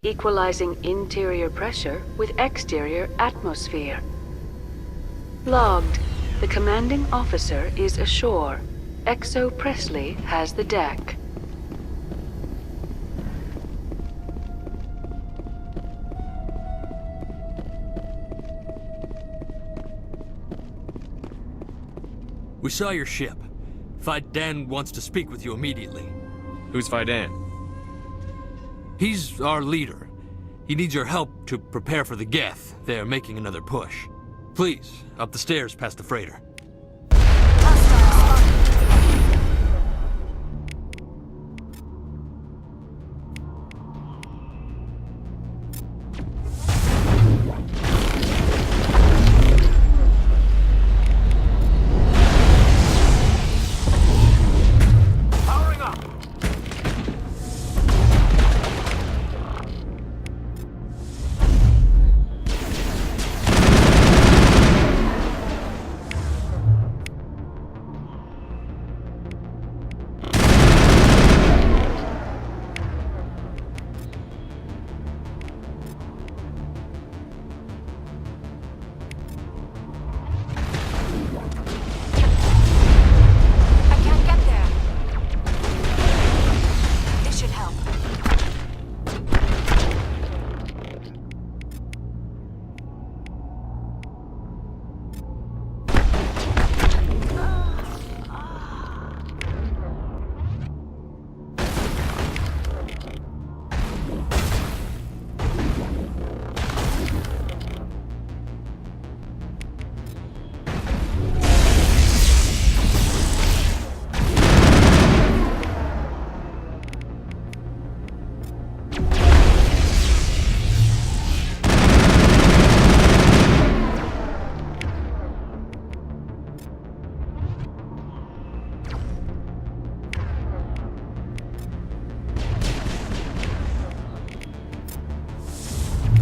equalizing interior pressure with exterior atmosphere. Logged. The commanding officer is ashore. Exo Presley has the deck. We saw your ship. Fidan wants to speak with you immediately. Who's Fidan? He's our leader. He needs your help to prepare for the Geth. They're making another push. Please, up the stairs past the freighter.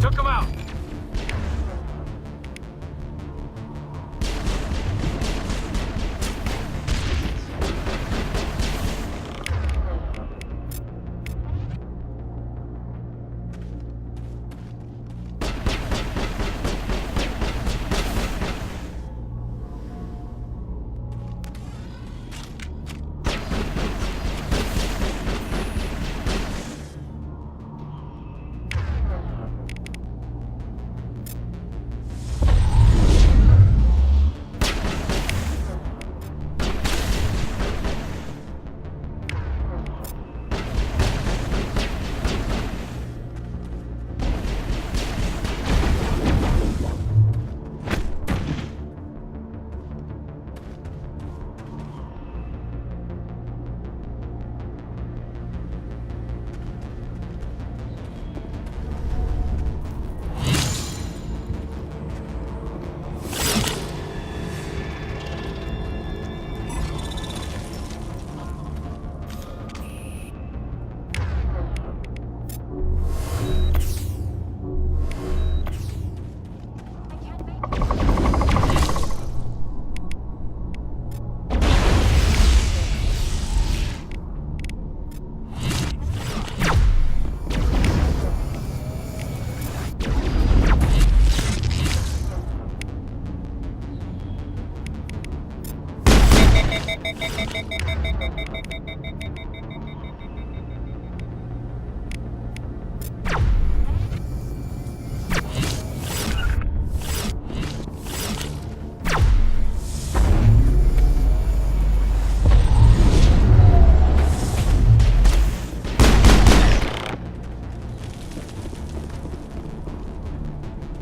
Took him out!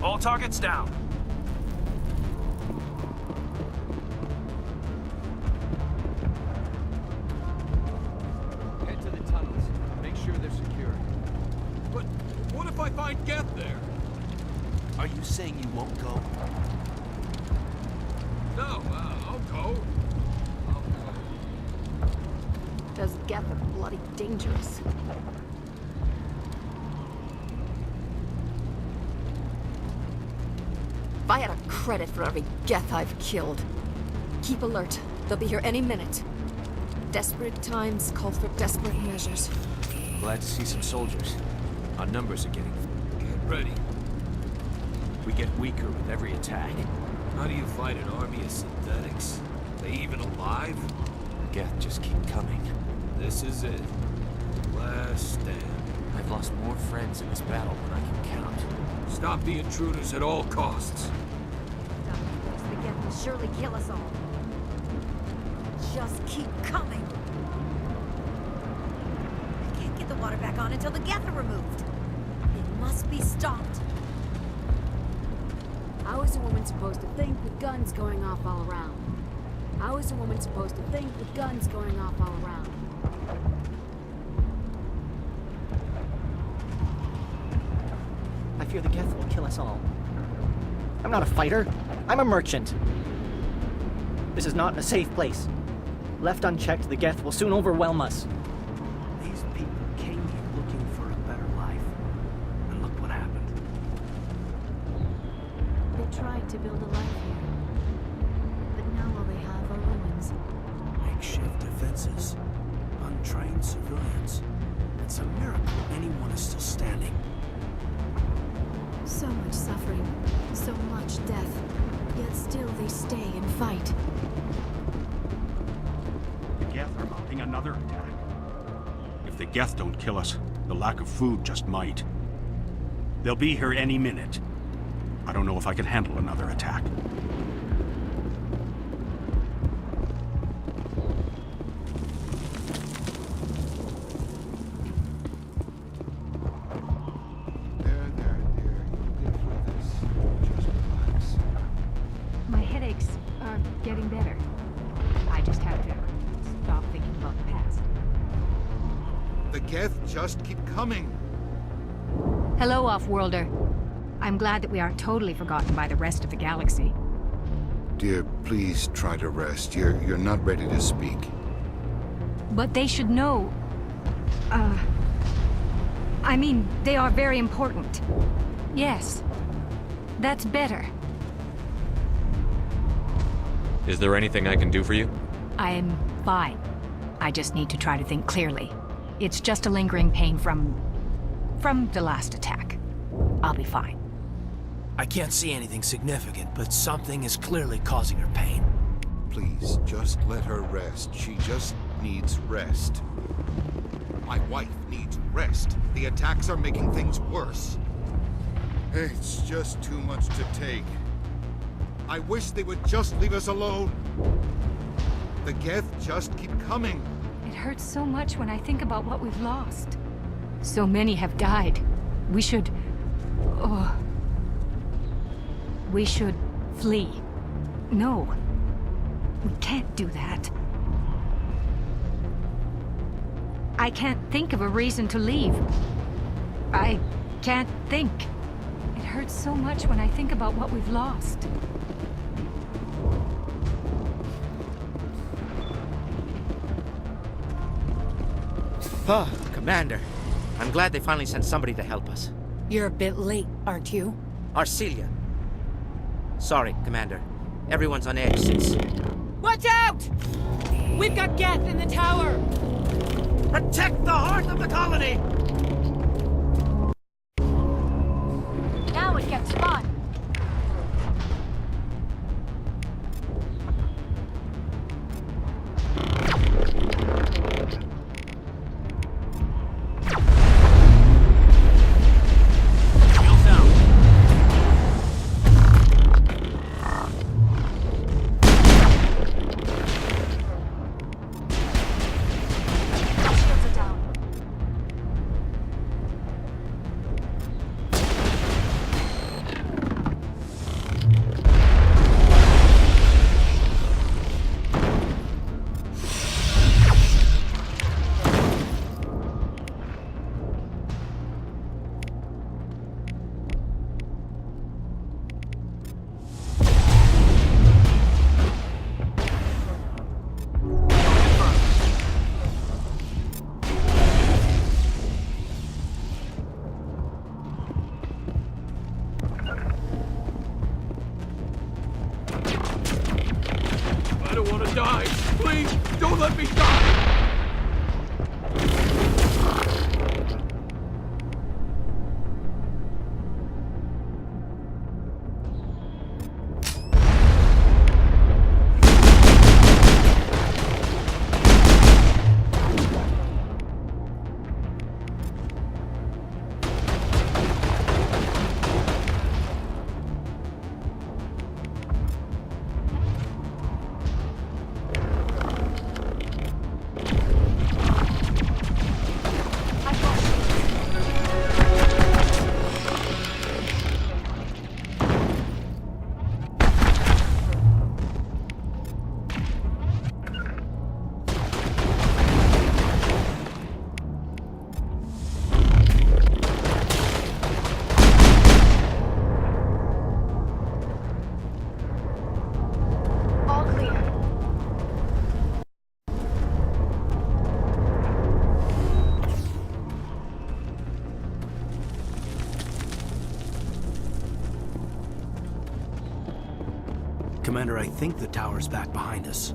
All targets down. Head to the tunnels. Make sure they're secure. But what if I find Geth there? Are you saying you won't go? No, I'll go. Those Geth are bloody dangerous. If I had a credit for every Geth I've killed. Keep alert. They'll be here any minute. Desperate times call for desperate measures. Glad to see some soldiers. Our numbers are getting... Get ready. We get weaker with every attack. How do you fight an army of synthetics? They even alive? Geth just keep coming. This is it. Last stand. I've lost more friends in this battle than I can count. Stop the intruders at all costs. The Geth will surely kill us all. Just keep coming. I can't get the water back on until the Geth are removed. It must be stopped. How is a woman supposed to think with guns going off all around? How is a woman supposed to think with guns going off all around? I fear the Geth will kill us all. I'm not a fighter. I'm a merchant. This is not a safe place. Left unchecked, the Geth will soon overwhelm us. These people came here looking for a better life. And look what happened. They tried to build a life here. But now all they have are ruins. Makeshift defenses. Untrained civilians. It's a miracle anyone is still standing. So much suffering, so much death. Yet still they stay and fight. The Geth are mounting another attack. If the Geth don't kill us, the lack of food just might. They'll be here any minute. I don't know if I can handle another attack. There, dear. You'll get through this. Just relax. My headaches are getting better. I just have to stop thinking about the past. The Geth just keep coming. Hello, Off-Worlder. I'm glad that we aren't totally forgotten by the rest of the galaxy. Dear, please try to rest. You're not ready to speak. But they should know... I mean, they are very important. Yes. That's better. Is there anything I can do for you? I am fine. I just need to try to think clearly. It's just a lingering pain from the last attack. I'll be fine. I can't see anything significant, but something is clearly causing her pain. Please, just let her rest. She just needs rest. My wife needs rest. The attacks are making things worse. It's just too much to take. I wish they would just leave us alone. The Geth just keep coming. It hurts so much when I think about what we've lost. So many have died. We should... Oh... We should flee. No. We can't do that. I can't think of a reason to leave. I can't think. It hurts so much when I think about what we've lost. Ah, Commander. I'm glad they finally sent somebody to help us. You're a bit late, aren't you? Arcelia. Sorry, Commander. Everyone's on edge since... Watch out! We've got Geth in the tower! Protect the heart of the colony! Now it gets fun! Commander, I think the tower's back behind us.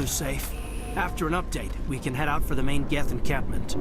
Safe. After an update, we can head out for the main Geth encampment.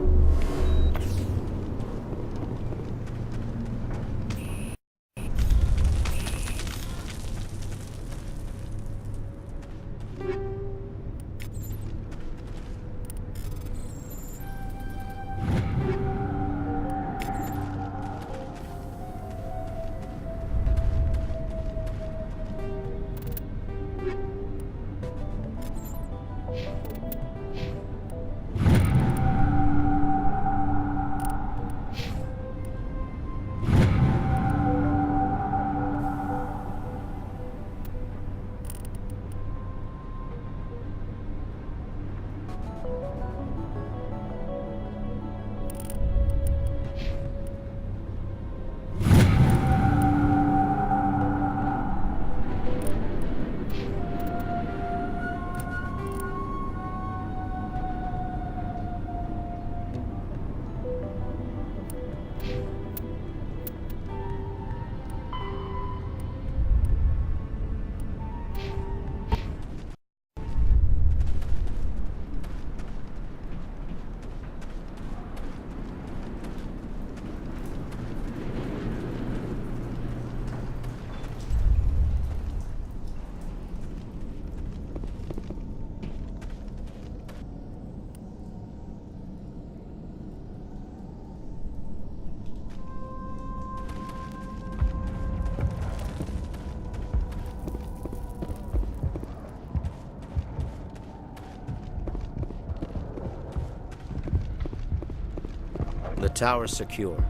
The tower's secure.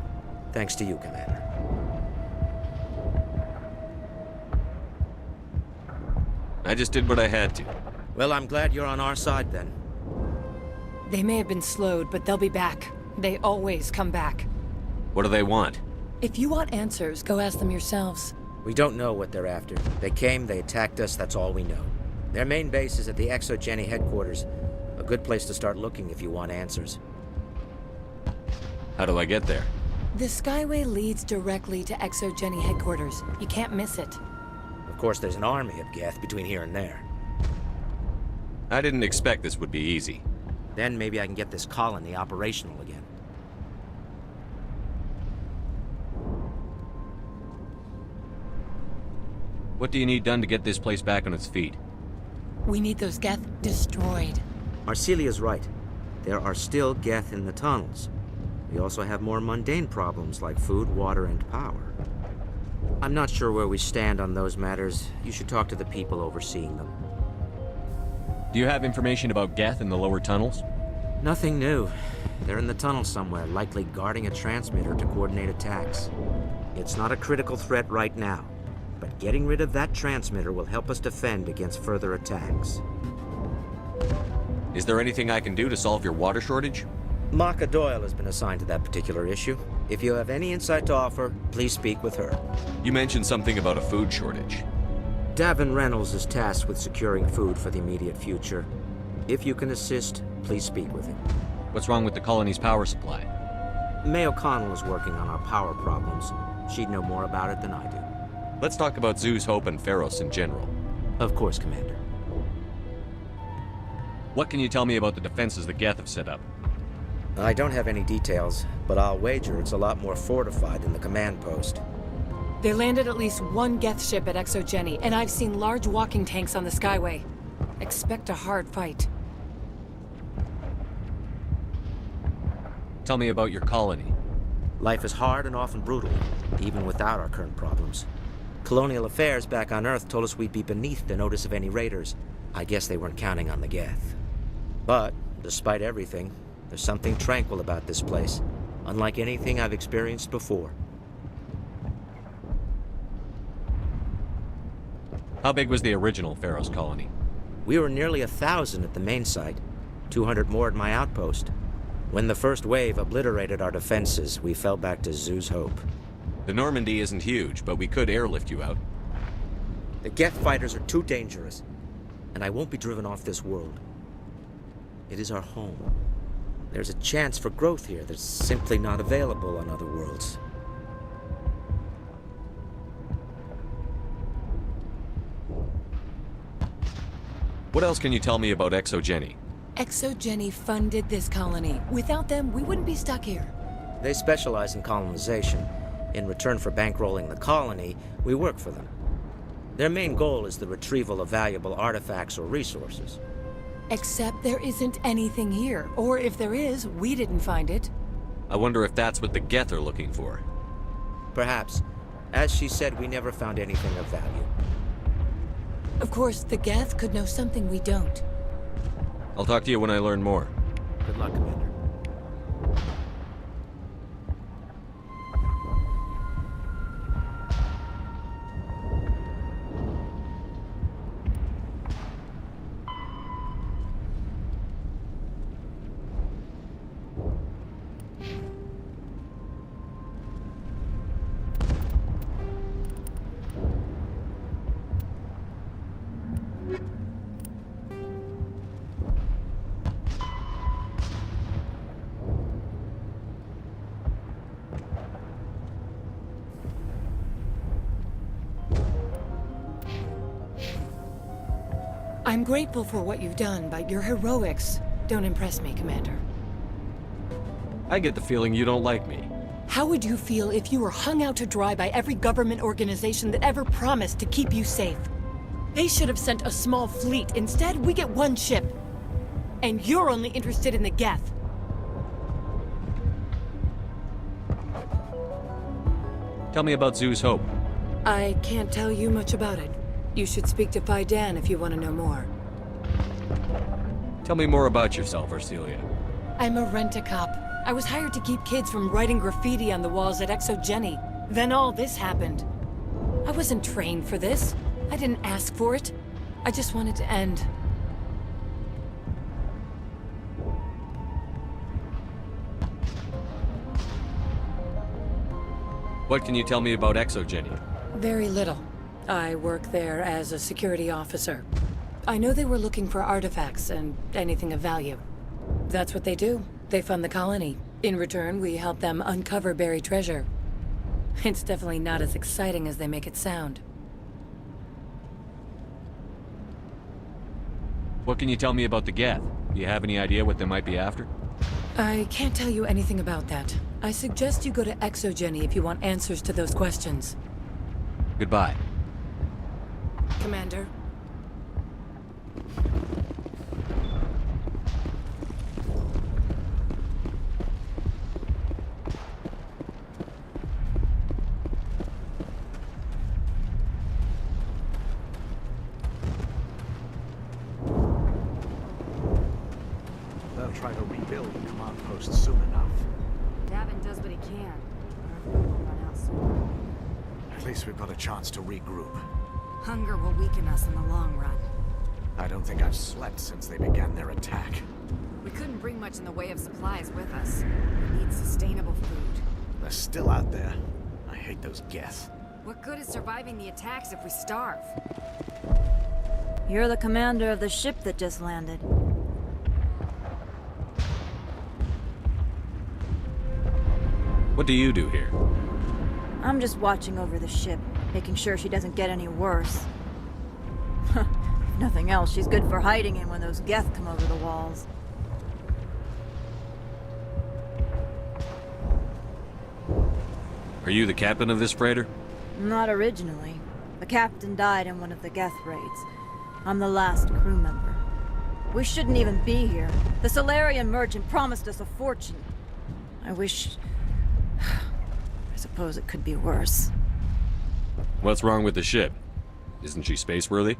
Thanks to you, Commander. I just did what I had to. Well, I'm glad you're on our side then. They may have been slowed, but they'll be back. They always come back. What do they want? If you want answers, go ask them yourselves. We don't know what they're after. They came, they attacked us, that's all we know. Their main base is at the Exogeny headquarters. A good place to start looking if you want answers. How do I get there? The Skyway leads directly to Exogeny headquarters. You can't miss it. Of course, there's an army of Geth between here and there. I didn't expect this would be easy. Then maybe I can get this colony operational again. What do you need done to get this place back on its feet? We need those Geth destroyed. Marcelia's right. There are still Geth in the tunnels. We also have more mundane problems like food, water, and power. I'm not sure where we stand on those matters. You should talk to the people overseeing them. Do you have information about Geth in the lower tunnels? Nothing new. They're in the tunnel somewhere, likely guarding a transmitter to coordinate attacks. It's not a critical threat right now, but getting rid of that transmitter will help us defend against further attacks. Is there anything I can do to solve your water shortage? Maka Doyle has been assigned to that particular issue. If you have any insight to offer, please speak with her. You mentioned something about a food shortage. Davin Reynolds is tasked with securing food for the immediate future. If you can assist, please speak with him. What's wrong with the colony's power supply? May O'Connell is working on our power problems. She'd know more about it than I do. Let's talk about Zoo's Hope and Feros in general. Of course, Commander. What can you tell me about the defenses the Geth have set up? I don't have any details, but I'll wager it's a lot more fortified than the command post. They landed at least one Geth ship at Exogeny, and I've seen large walking tanks on the Skyway. Expect a hard fight. Tell me about your colony. Life is hard and often brutal, even without our current problems. Colonial affairs back on Earth told us we'd be beneath the notice of any raiders. I guess they weren't counting on the Geth. But, despite everything, there's something tranquil about this place, unlike anything I've experienced before. How big was the original Feros colony? We were nearly 1,000 at the main site, 200 more at my outpost. When the first wave obliterated our defenses, we fell back to Zoo's Hope. The Normandy isn't huge, but we could airlift you out. The Geth fighters are too dangerous, and I won't be driven off this world. It is our home. There's a chance for growth here that's simply not available on other worlds. What else can you tell me about Exogeny? Exogeny funded this colony. Without them, we wouldn't be stuck here. They specialize in colonization. In return for bankrolling the colony, we work for them. Their main goal is the retrieval of valuable artifacts or resources. Except there isn't anything here. Or if there is, we didn't find it. I wonder if that's what the Geth are looking for. Perhaps. As she said, we never found anything of value. Of course, the Geth could know something we don't. I'll talk to you when I learn more. Good luck, Commander. I'm grateful for what you've done, but your heroics don't impress me, Commander. I get the feeling you don't like me. How would you feel if you were hung out to dry by every government organization that ever promised to keep you safe? They should have sent a small fleet. Instead, we get one ship. And you're only interested in the Geth. Tell me about Zoo's Hope. I can't tell you much about it. You should speak to Phi Dan if you want to know more. Tell me more about yourself, Arcelia. I'm a rent-a-cop. I was hired to keep kids from writing graffiti on the walls at Exogeny. Then all this happened. I wasn't trained for this. I didn't ask for it. I just wanted to end. What can you tell me about Exogeny? Very little. I work there as a security officer. I know they were looking for artifacts and anything of value. That's what they do. They fund the colony. In return, we help them uncover buried treasure. It's definitely not as exciting as they make it sound. What can you tell me about the Geth? Do you have any idea what they might be after? I can't tell you anything about that. I suggest you go to Exogeny if you want answers to those questions. Goodbye. Commander. They'll try to rebuild the command post soon enough. Davin does what he can. Our food will run out soon. At least we've got a chance to regroup. Hunger will weaken us in the long run. I don't think I've slept since they began their attack. We couldn't bring much in the way of supplies with us. We need sustainable food. They're still out there. I hate those Geth. What good is surviving the attacks if we starve? You're the commander of the ship that just landed. What do you do here? I'm just watching over the ship, making sure she doesn't get any worse. If nothing else, she's good for hiding in when those Geth come over the walls. Are you the captain of this freighter? Not originally. The captain died in one of the Geth raids. I'm the last crew member. We shouldn't even be here. The Solarian merchant promised us a fortune. I wish... I suppose it could be worse. What's wrong with the ship? Isn't she space-worthy?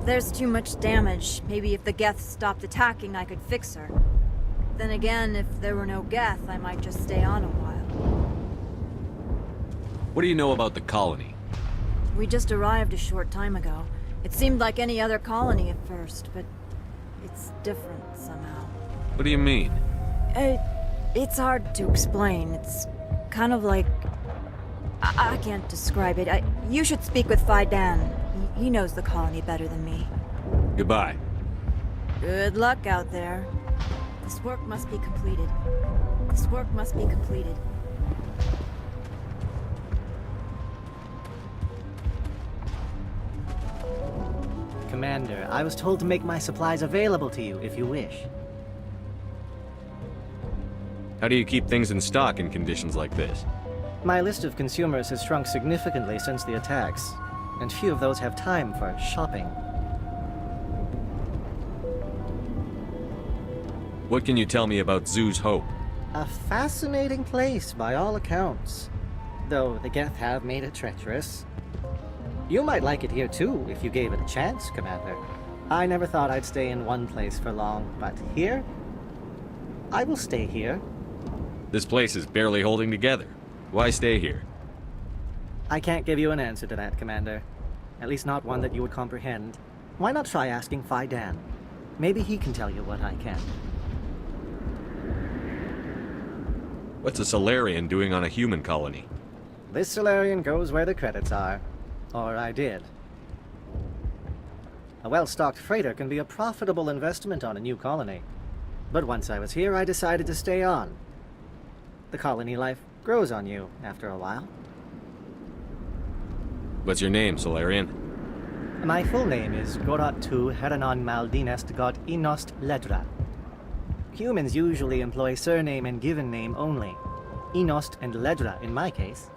There's too much damage. Maybe if the Geth stopped attacking, I could fix her. Then again, if there were no Geth, I might just stay on a while. What do you know about the colony? We just arrived a short time ago. It seemed like any other colony at first, but it's different somehow. What do you mean? It's hard to explain. It's kind of like... I can't describe it. You should speak with Faidan. He knows the colony better than me. Goodbye. Good luck out there. This work must be completed. This work must be completed. Commander, I was told to make my supplies available to you if you wish. How do you keep things in stock in conditions like this? My list of consumers has shrunk significantly since the attacks, and few of those have time for shopping. What can you tell me about Zoo's Hope? A fascinating place by all accounts, though the Geth have made it treacherous. You might like it here too, if you gave it a chance, Commander. I never thought I'd stay in one place for long, but here? I will stay here. This place is barely holding together. Why stay here? I can't give you an answer to that, Commander. At least not one that you would comprehend. Why not try asking Faidan? Maybe he can tell you what I can. What's a Solarian doing on a human colony? This Solarian goes where the credits are. Or I did. A well-stocked freighter can be a profitable investment on a new colony. But once I was here, I decided to stay on. The colony life grows on you after a while. What's your name, Solarian? My full name is Goratu Heranon Maldinest God Inost Ledra. Humans usually employ surname and given name only. Inost and Ledra in my case.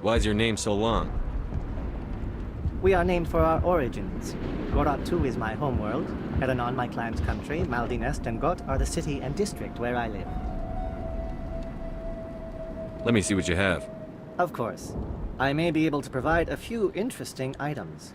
Why's your name so long? We are named for our origins. Goratu is my homeworld, Heranon my clan's country, Maldinest and Got are the city and district where I live. Let me see what you have. Of course. I may be able to provide a few interesting items.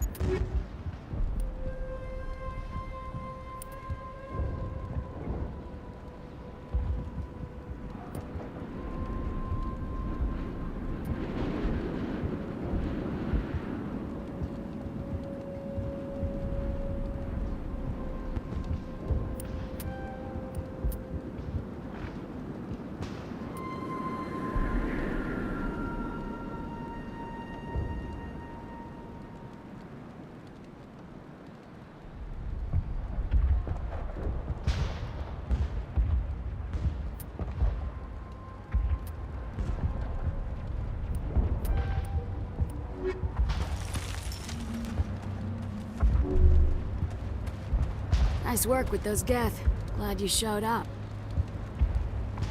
Nice work with those Geth. Glad you showed up.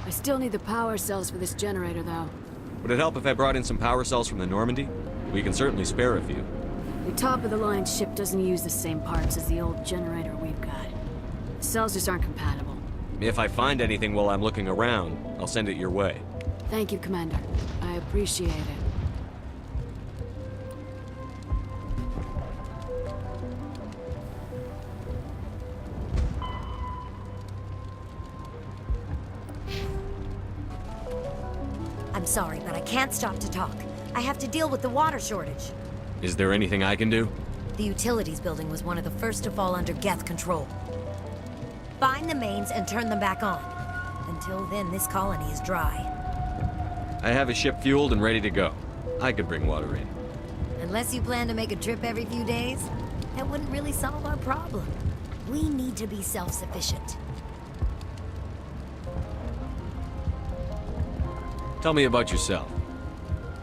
I still need the power cells for this generator, though. Would it help if I brought in some power cells from the Normandy? We can certainly spare a few. The top-of-the-line ship doesn't use the same parts as the old generator we've got. The cells just aren't compatible. If I find anything while I'm looking around, I'll send it your way. Thank you, Commander. I appreciate it. I'm sorry, but I can't stop to talk. I have to deal with the water shortage. Is there anything I can do? The utilities building was one of the first to fall under Geth control. Find the mains and turn them back on. Until then, this colony is dry. I have a ship fueled and ready to go. I could bring water in. Unless you plan to make a trip every few days, that wouldn't really solve our problem. We need to be self-sufficient. Tell me about yourself.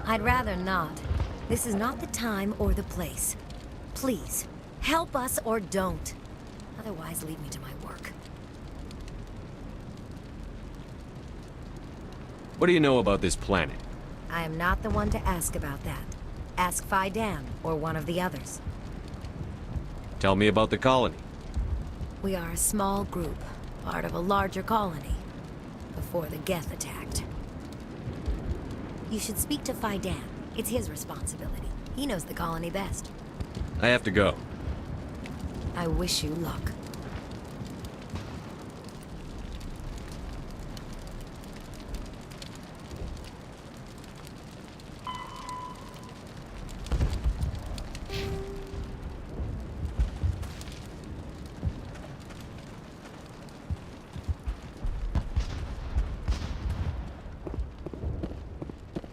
I'd rather not. This is not the time or the place. Please, help us or don't. Otherwise, leave me to my work. What do you know about this planet? I am not the one to ask about that. Ask Fidan or one of the others. Tell me about the colony. We are a small group, part of a larger colony, before the Geth attacked. You should speak to Fidan. It's his responsibility. He knows the colony best. I have to go. I wish you luck.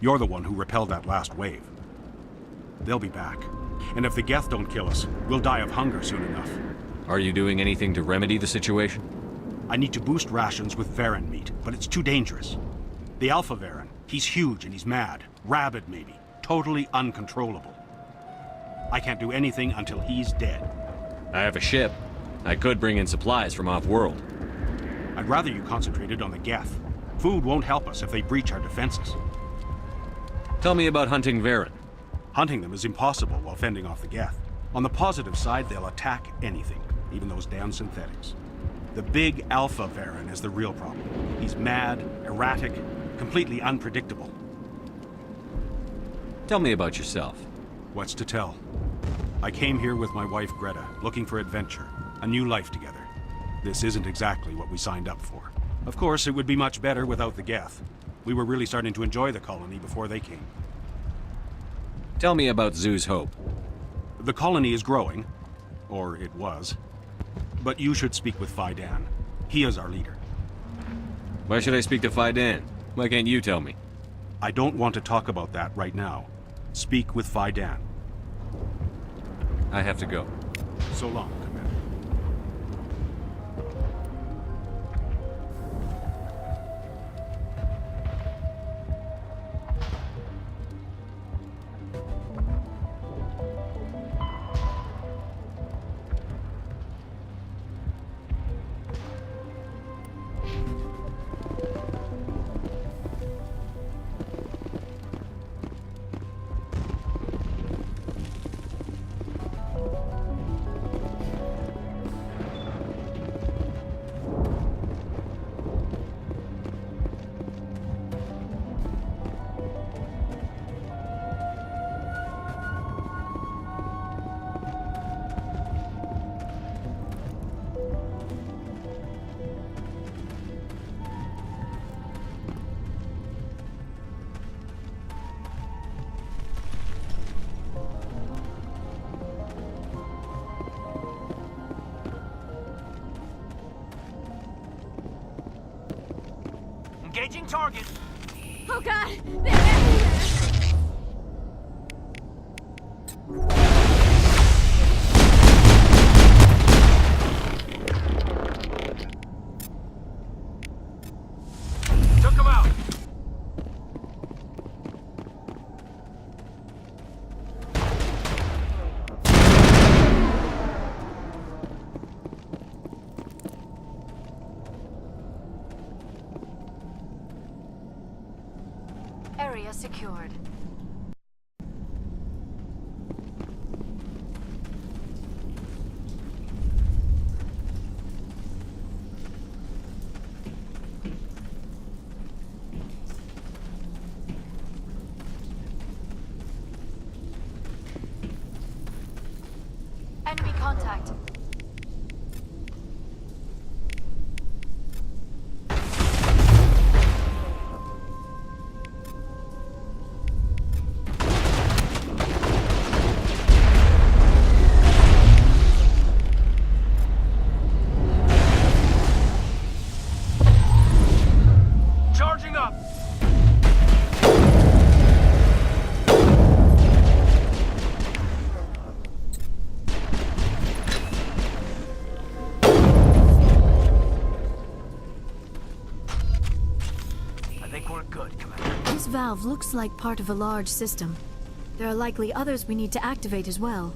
You're the one who repelled that last wave. They'll be back. And if the Geth don't kill us, we'll die of hunger soon enough. Are you doing anything to remedy the situation? I need to boost rations with Varen meat, but it's too dangerous. The Alpha Varen, he's huge and he's mad. Rabid, maybe. Totally uncontrollable. I can't do anything until he's dead. I have a ship. I could bring in supplies from off-world. I'd rather you concentrated on the Geth. Food won't help us if they breach our defenses. Tell me about hunting Varen. Hunting them is impossible while fending off the Geth. On the positive side, they'll attack anything, even those damn synthetics. The big Alpha Varen is the real problem. He's mad, erratic, completely unpredictable. Tell me about yourself. What's to tell? I came here with my wife Greta, looking for adventure, a new life together. This isn't exactly what we signed up for. Of course, it would be much better without the Geth. We were really starting to enjoy the colony before they came. Tell me about Zoo's Hope. The colony is growing, or it was. But you should speak with Fidan. He is our leader. Why should I speak to Fidan? Why can't you tell me? I don't want to talk about that right now. Speak with Fidan. I have to go. So long, Commander. Engaging target. Oh god! They're everywhere! Took him out. Area secured. Enemy contact. Charging up! I think we're good, Commander. This valve looks like part of a large system. There are likely others we need to activate as well.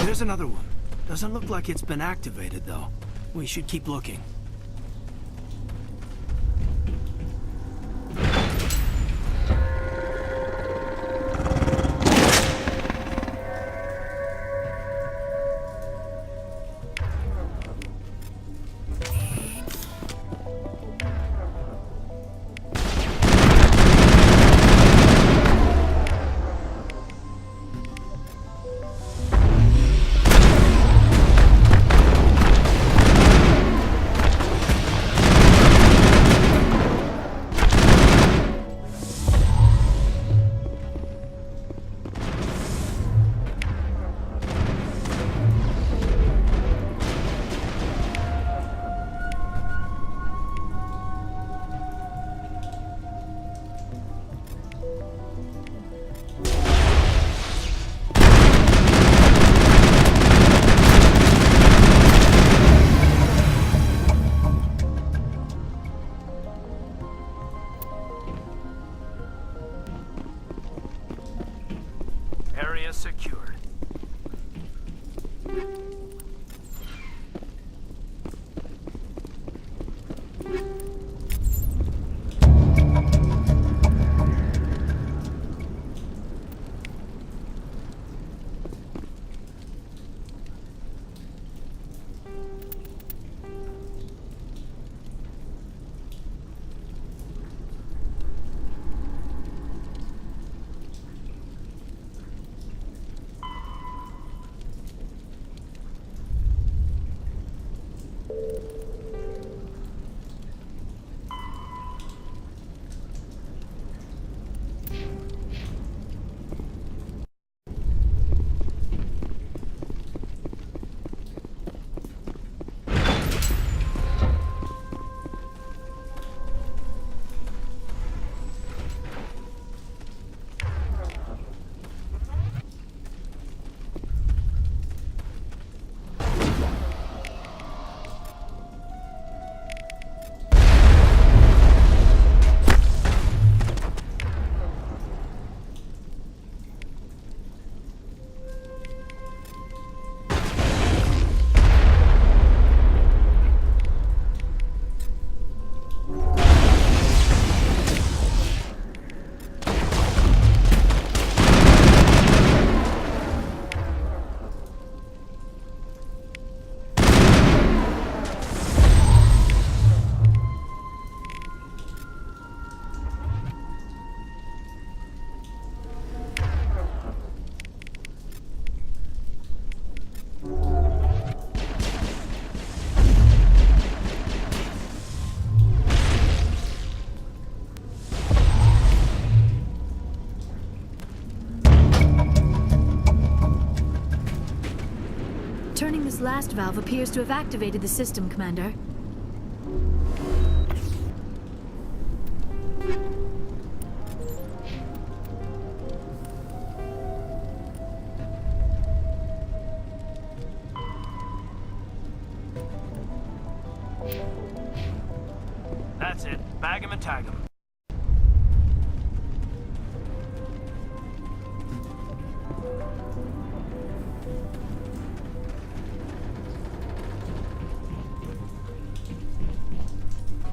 There's another one. Doesn't look like it's been activated, though. We should keep looking. Area secured. Turning this last valve appears to have activated the system, Commander. tag him.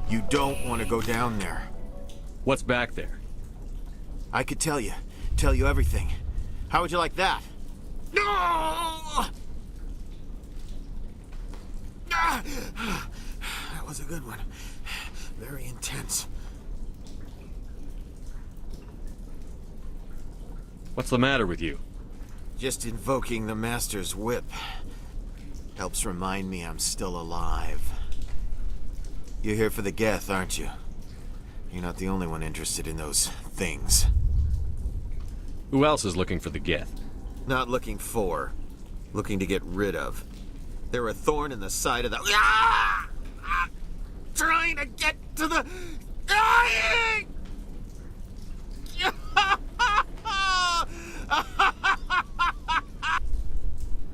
You don't want to go down there. What's back there? I could tell you everything. How would you like that? No! That was a good one. Very intense. What's the matter with you? Just invoking the Master's whip. Helps remind me I'm still alive. You're here for the Geth, aren't you? You're not the only one interested in those things. Who else is looking for the Geth? Not looking for. Looking to get rid of. They're a thorn in the side of the... Ah! Trying to get to the...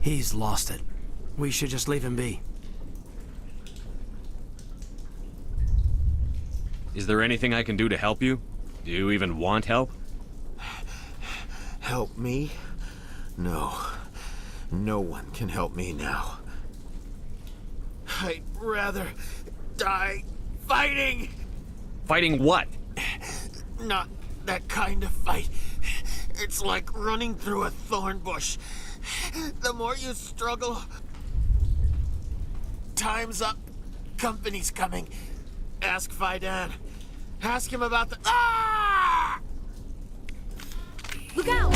He's lost it. We should just leave him be. Is there anything I can do to help you? Do you even want help? Help me? No. No one can help me now. I'd rather die fighting! Fighting what? Not that kind of fight. It's like running through a thorn bush. The more you struggle... Time's up. Company's coming. Ask Faidan. Ask him about the... Ah! Look out!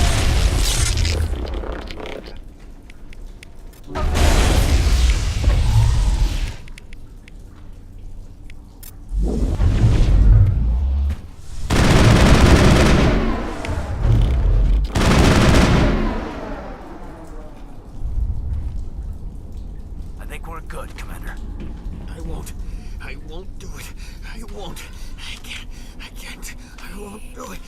I think we're good, Commander. I won't do it. I won't. I can't. I won't do it.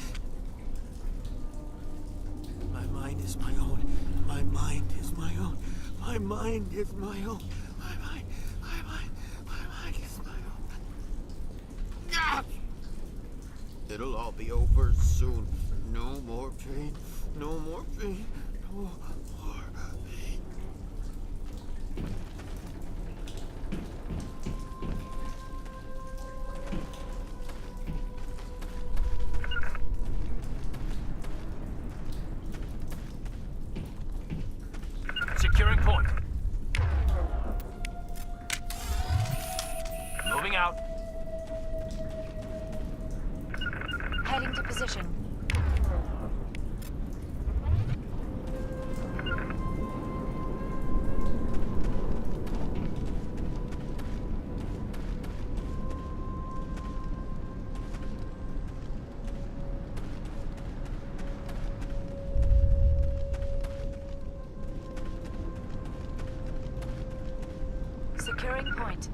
My mind is my own. My mind is my own. My mind is my own. My mind is my own. Ah! It'll all be over soon. No more pain. No more pain. No more pain. Securing point. Moving out. Heading to position. Securing point.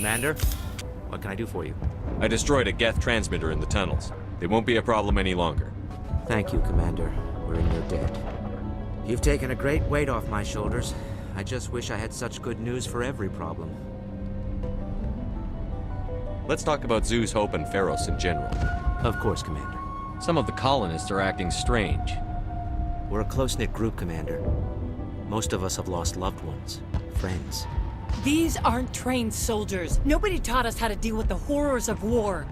Commander, what can I do for you? I destroyed a Geth transmitter in the tunnels. They won't be a problem any longer. Thank you, Commander. We're in your debt. You've taken a great weight off my shoulders. I just wish I had such good news for every problem. Let's talk about Zoo's Hope and Feros in general. Of course, Commander. Some of the colonists are acting strange. We're a close-knit group, Commander. Most of us have lost loved ones, friends. These aren't trained soldiers. Nobody taught us how to deal with the horrors of war.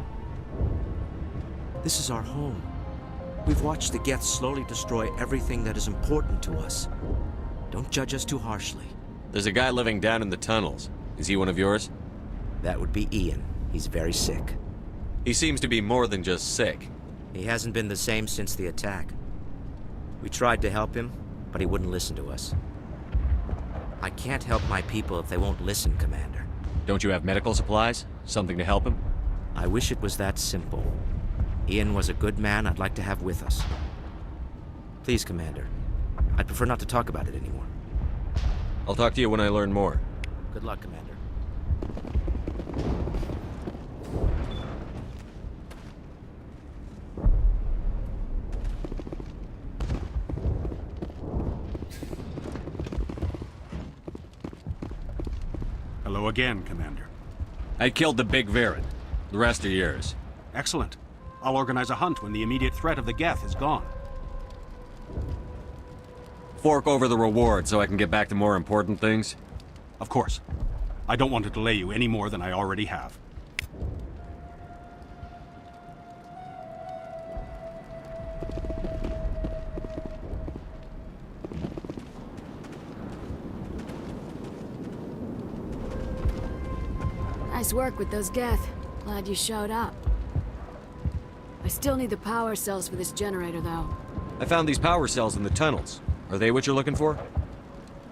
This is our home. We've watched the Geth slowly destroy everything that is important to us. Don't judge us too harshly. There's a guy living down in the tunnels. Is he one of yours? That would be Ian. He's very sick. He seems to be more than just sick. He hasn't been the same since the attack. We tried to help him, but he wouldn't listen to us. I can't help my people if they won't listen, Commander. Don't you have medical supplies? Something to help him? I wish it was that simple. Ian was a good man I'd like to have with us. Please, Commander. I'd prefer not to talk about it anymore. I'll talk to you when I learn more. Good luck, Commander. Hello again, Commander. I killed the big Varen. The rest are yours. Excellent. I'll organize a hunt when the immediate threat of the Geth is gone. Fork over the reward so I can get back to more important things? Of course. I don't want to delay you any more than I already have. Nice work with those Geth. Glad you showed up. I still need the power cells for this generator, though. I found these power cells in the tunnels. Are they what you're looking for?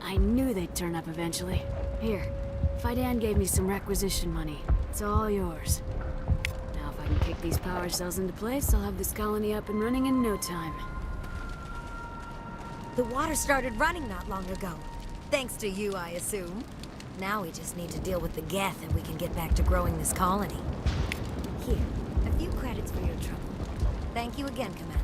I knew they'd turn up eventually. Here, Fidan gave me some requisition money. It's all yours. Now if I can kick these power cells into place, I'll have this colony up and running in no time. The water started running not long ago. Thanks to you, I assume. Now we just need to deal with the Geth and we can get back to growing this colony. Here, a few credits for your trouble. Thank you again, Commander.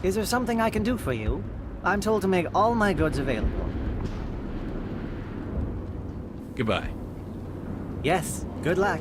Is there something I can do for you? I'm told to make all my goods available. Goodbye. Yes, good luck.